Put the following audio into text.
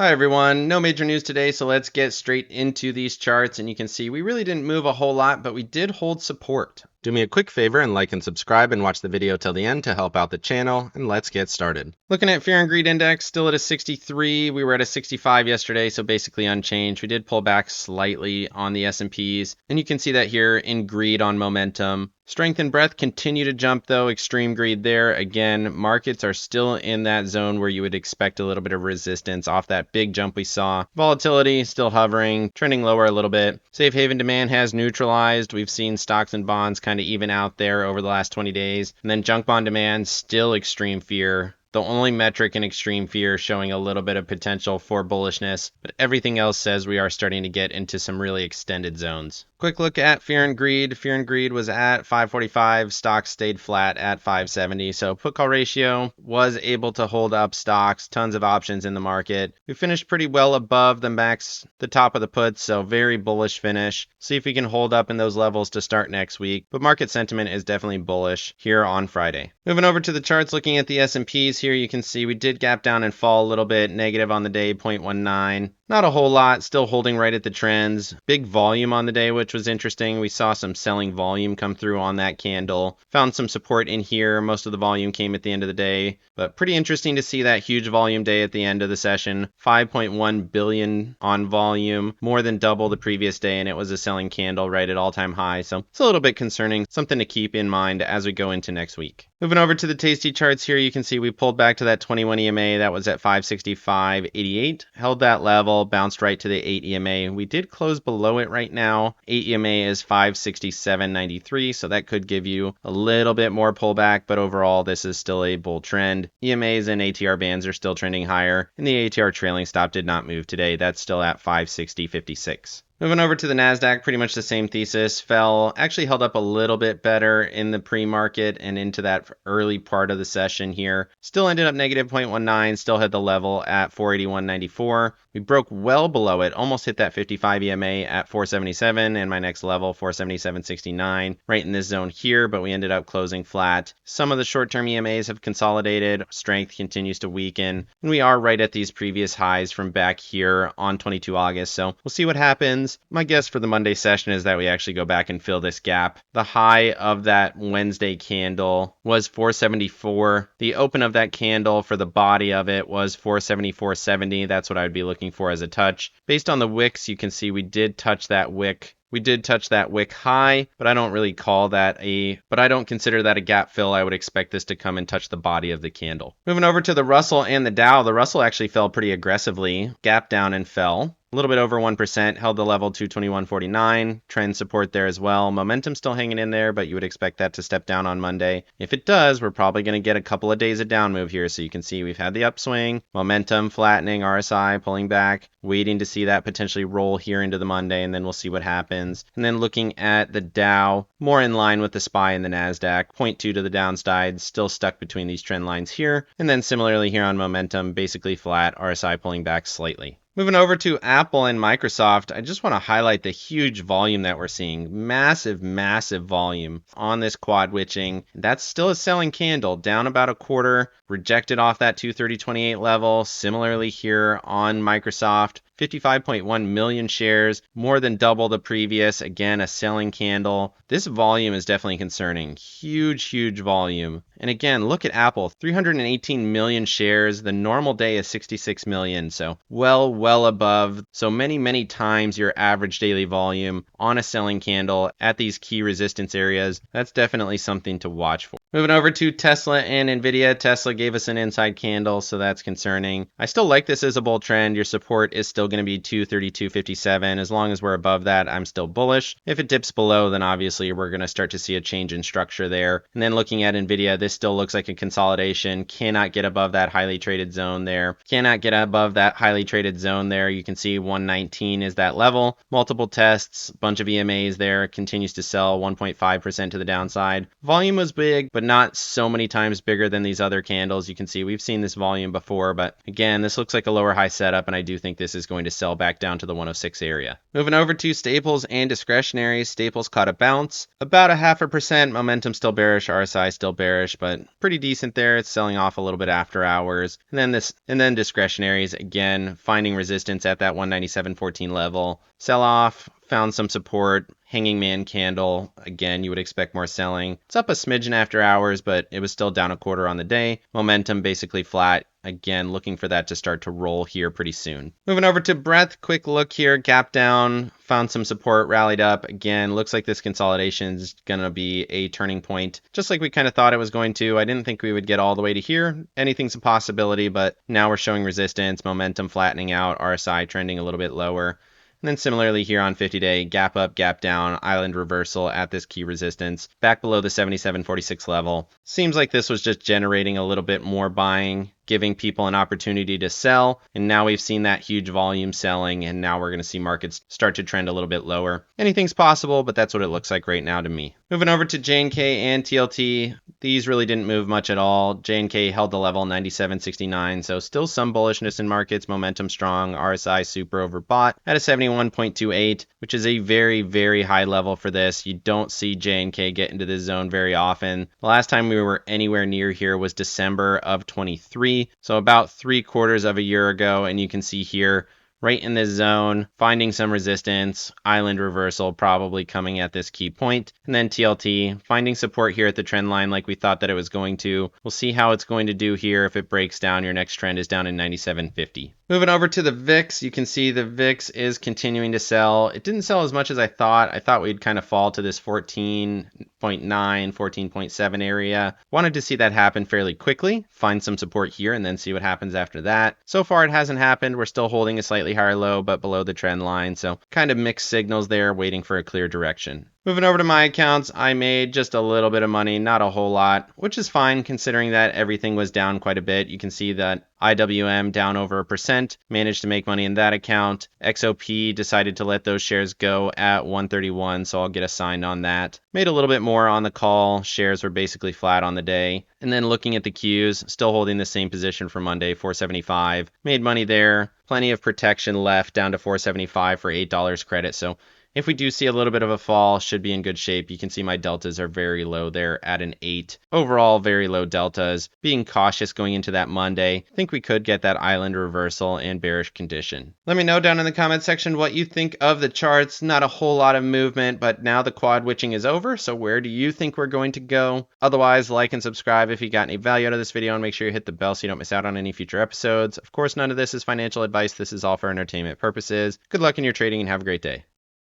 Hi everyone, no major news today, so let's get straight into these charts. And you can see we really didn't move a whole lot, but we did hold support. Do me a quick favor and like and subscribe and watch the video till the end to help out the channel, and let's get started. Looking at Fear and Greed Index, still at a 63. We were at a 65 yesterday, so basically unchanged. We did pull back slightly on the S&Ps, and you can see that here in greed on momentum. Strength and breadth continue to jump though, extreme greed there. Again, markets are still in that zone where you would expect a little bit of resistance off that big jump we saw. Volatility still hovering, trending lower a little bit. Safe haven demand has neutralized. We've seen stocks and bonds kind of even out there over the last 20 days. And then junk bond demand, still extreme fear. The only metric in extreme fear showing a little bit of potential for bullishness, but everything else says we are starting to get into some really extended zones. Quick look at Fear and Greed. Fear and Greed was at 545. Stocks stayed flat at 570. So put call ratio was able to hold up stocks. Tons of options in the market. We finished pretty well above the top of the puts. So very bullish finish. See if we can hold up in those levels to start next week. But market sentiment is definitely bullish here on Friday. Moving over to the charts, looking at the S&Ps here, you can see we did gap down and fall a little bit. Negative on the day, 0.19. Not a whole lot, still holding right at the trends. Big volume on the day, which was interesting. We saw some selling volume come through on that candle. Found some support in here. Most of the volume came at the end of the day, but pretty interesting to see that huge volume day at the end of the session. 5.1 billion on volume, more than double the previous day, and it was a selling candle right at all-time high. So it's a little bit concerning, something to keep in mind as we go into next week. Moving over to the Tasty charts here, you can see we pulled back to that 21 EMA. That was at 565.88. Held that level, bounced right to the 8 EMA. We did close below it right now. 8 EMA is 567.93, so that could give you a little bit more pullback, but overall this is still a bull trend. EMAs and ATR bands are still trending higher, and the ATR trailing stop did not move today. That's still at 560.56. Moving over to the NASDAQ, pretty much the same thesis. Fell, actually held up a little bit better in the pre-market and into that early part of the session here. Still ended up negative 0.19, still had the level at 481.94. We broke well below it, almost hit that 55 EMA at 477, and my next level, 477.69, right in this zone here, but we ended up closing flat. Some of the short-term EMAs have consolidated, strength continues to weaken, and we are right at these previous highs from back here on 22 August, so we'll see what happens. My guess for the Monday session is that we actually go back and fill this gap. The high of that Wednesday candle was 474. The open of that candle for the body of it was 474.70. That's what I would be looking for as a touch. Based on the wicks, you can see we did touch that wick. We did touch that wick high, but I don't consider that a gap fill. I would expect this to come and touch the body of the candle. Moving over to the Russell and the Dow, the Russell actually fell pretty aggressively, gapped down and fell. A little bit over 1%, held the level 221.49, trend support there as well. Momentum still hanging in there, but you would expect that to step down on Monday. If it does, we're probably going to get a couple of days of down move here. So you can see we've had the upswing, momentum flattening, RSI pulling back, waiting to see that potentially roll here into the Monday, and then we'll see what happens. And then looking at the Dow, more in line with the SPY and the NASDAQ, 0.2 to the downside, still stuck between these trend lines here. And then similarly here on momentum, basically flat, RSI pulling back slightly. Moving over to Apple and Microsoft, I just want to highlight the huge volume that we're seeing. Massive, massive volume on this quad witching. That's still a selling candle, down about a quarter, rejected off that 230.28 level. Similarly here on Microsoft, 55.1 million shares, more than double the previous. Again, a selling candle. This volume is definitely concerning. Huge, huge volume. And again, look at Apple, 318 million shares. The normal day is 66 million. So well above. So many times your average daily volume on a selling candle at these key resistance areas. That's definitely something to watch for. Moving over to Tesla and NVIDIA. Tesla gave us an inside candle, so that's concerning. I still like this as a bull trend. Your support is still going to be 232.57. As long as we're above that, I'm still bullish. If it dips below, then obviously we're going to start to see a change in structure there. And then looking at NVIDIA, this still looks like a consolidation. Cannot get above that highly traded zone there. You can see 119 is that level. Multiple tests, bunch of EMAs there. Continues to sell 1.5% to the downside. Volume was big, but but not so many times bigger than these other candles. You can see we've seen this volume before, but again, this looks like a lower high setup, and I do think this is going to sell back down to the 106 area. Moving over to staples and discretionary, staples caught a bounce, about a 0.5%. Momentum still bearish, RSI still bearish, but pretty decent there. It's selling off a little bit after hours. And then discretionaries, again, finding resistance at that 197.14 level. Sell off, found some support, hanging man candle. Again, you would expect more selling. It's up a smidgen after hours, but it was still down a quarter on the day. Momentum basically flat. Again, looking for that to start to roll here pretty soon. Moving over to breadth, quick look here, gap down, found some support, rallied up. Again, looks like this consolidation is going to be a turning point, just like we kind of thought it was going to. I didn't think we would get all the way to here. Anything's a possibility, but now we're showing resistance, momentum flattening out, RSI trending a little bit lower. And then similarly here on 50-day, gap up, gap down, island reversal at this key resistance, back below the 77.46 level. Seems like this was just generating a little bit more buying, giving people an opportunity to sell. And now we've seen that huge volume selling, and now we're going to see markets start to trend a little bit lower. Anything's possible, but that's what it looks like right now to me. Moving over to JNK and TLT, these really didn't move much at all. JNK held the level 97.69, so still some bullishness in markets, momentum strong, RSI super overbought at a 71.28, which is a very, very high level for this. You don't see JNK get into this zone very often. The last time we were anywhere near here was December of 23, so about 3/4 of a year ago, and you can see here, right in this zone, finding some resistance, island reversal probably coming at this key point, and then TLT finding support here at the trend line like we thought that it was going to. We'll see how it's going to do here. If it breaks down, your next trend is down in 97.50. Moving over to the VIX, you can see the VIX is continuing to sell. It didn't sell as much as I thought. I thought we'd kind of fall to this 14.9, 14.7 area. Wanted to see that happen fairly quickly, find some support here, and then see what happens after that. So far, it hasn't happened. We're still holding a slightly higher low, but below the trend line. So kind of mixed signals there, waiting for a clear direction. Moving over to my accounts, I made just a little bit of money, not a whole lot, which is fine considering that everything was down quite a bit. You can see that IWM down over 1%, managed to make money in that account. XOP decided to let those shares go at 131, so I'll get assigned on that. Made a little bit more on the call. Shares were basically flat on the day. And then looking at the Qs, still holding the same position for Monday, 475. Made money there. Plenty of protection left down to 475 for $8 credit. So if we do see a little bit of a fall, should be in good shape. You can see my deltas are very low there at an 8. Overall, very low deltas. Being cautious going into that Monday. I think we could get that island reversal and bearish condition. Let me know down in the comment section what you think of the charts. Not a whole lot of movement, but now the quad witching is over. So where do you think we're going to go? Otherwise, like and subscribe if you got any value out of this video, and make sure you hit the bell so you don't miss out on any future episodes. Of course, none of this is financial advice. This is all for entertainment purposes. Good luck in your trading and have a great day.